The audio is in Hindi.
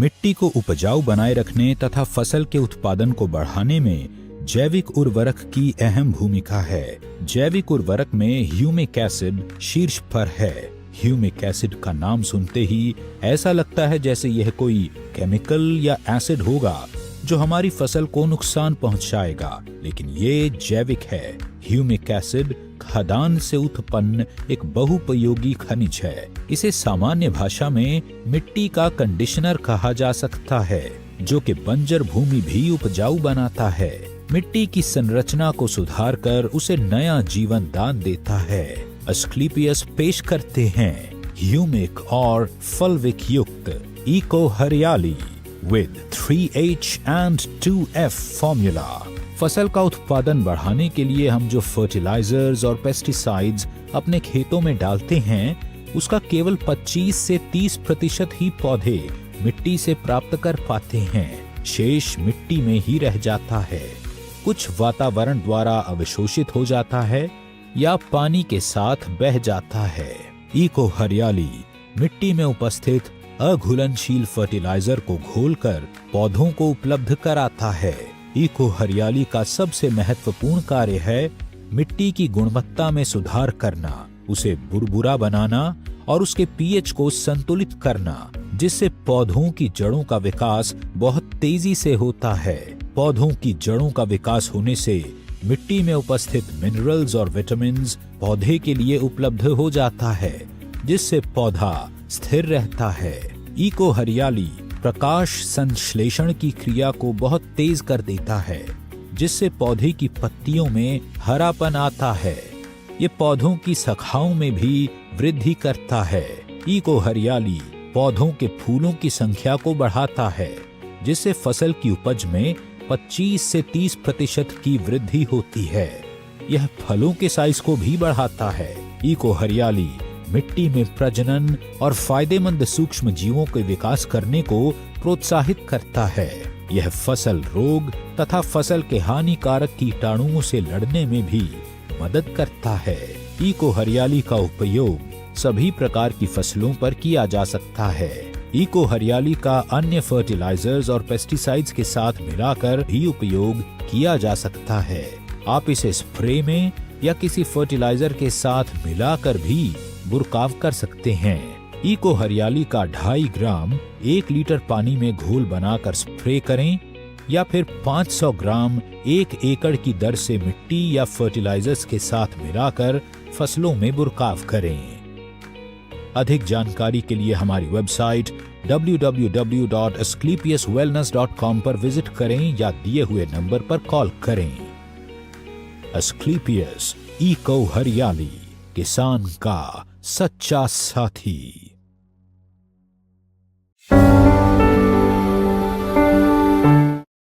मिट्टी को उपजाऊ बनाए रखने तथा फसल के उत्पादन को बढ़ाने में जैविक उर्वरक की अहम भूमिका है। जैविक उर्वरक में ह्यूमिक एसिड शीर्ष पर है। ह्यूमिक एसिड का नाम सुनते ही ऐसा लगता है जैसे यह कोई केमिकल या एसिड होगा जो हमारी फसल को नुकसान पहुंचाएगा, लेकिन ये जैविक है। ह्यूमिक एसिड खदान से उत्पन्न एक बहुपयोगी खनिज है। इसे सामान्य भाषा में मिट्टी का कंडीशनर कहा जा सकता है, जो कि बंजर भूमि भी उपजाऊ बनाता है। मिट्टी की संरचना को सुधार कर उसे नया जीवन दान देता है। अस्क्लेपियस पेश करते हैं ह्यूमिक और फल्विक युक्त इको हरियाली with 3H and 2F formula. फसल का उत्पादन बढ़ाने के लिए हम जो फर्टिलाइजर्स और पेस्टिसाइड्स अपने खेतों में डालते हैं, उसका केवल 25 से 30% ही पौधे मिट्टी से प्राप्त कर पाते हैं। शेष मिट्टी में ही रह जाता है। कुछ वातावरण द्वारा अवशोषित हो जाता है या पानी के साथ बह जाता है। इको हरियाली मिट्टी में उपस्थित अघुलनशील फर्टिलाइजर को घोलकर पौधों को उपलब्ध कराता है। इको हरियाली का सबसे महत्वपूर्ण कार्य है मिट्टी की गुणवत्ता में सुधार करना, उसे बुरबुरा बनाना और उसके पीएच को संतुलित करना, जिससे पौधों की जड़ों का विकास बहुत तेजी से होता है। पौधों की जड़ों का विकास होने से मिट्टी में उपस्थित मिनरल्स और विटामिन्स पौधे के लिए उपलब्ध हो जाता है, जिससे पौधा स्थिर रहता है। इको हरियाली प्रकाश संश्लेषण की क्रिया को बहुत तेज कर देता है, जिससे पौधे की पत्तियों में हरापन आता है। ये पौधों की शाखाओं में भी वृद्धि करता है। इको हरियाली पौधों के फूलों की संख्या को बढ़ाता है, जिससे फसल की उपज में 25 से 30% की वृद्धि होती है। यह फलों के साइज को भी बढ़ाता है। इको हरियाली मिट्टी में प्रजनन और फायदेमंद सूक्ष्म जीवों के विकास करने को प्रोत्साहित करता है। यह फसल रोग तथा फसल के हानिकारक कीटाणुओं से लड़ने में भी मदद करता है। इको हरियाली का उपयोग सभी प्रकार की फसलों पर किया जा सकता है। इको हरियाली का अन्य फर्टिलाइजर्स और पेस्टिसाइड्स के साथ मिलाकर भी उपयोग किया जा सकता है। आप इसे स्प्रे में या किसी फर्टिलाइजर के साथ मिलाकर भी बुरकाव कर सकते हैं। इको हरियाली का 2.5 ग्राम 1 लीटर पानी में घोल बनाकर स्प्रे करें या फिर 500 ग्राम 1 एकड़ की दर से मिट्टी या फर्टिलाइजर्स के साथ मिलाकर फसलों में बुरकाव करें। अधिक जानकारी के लिए हमारी वेबसाइट www.asclepiuswellness.com पर विजिट करें या दिए हुए नंबर पर कॉल करें। अस्क्लेपियस इको हरियाली, किसान का सच्चा साथी।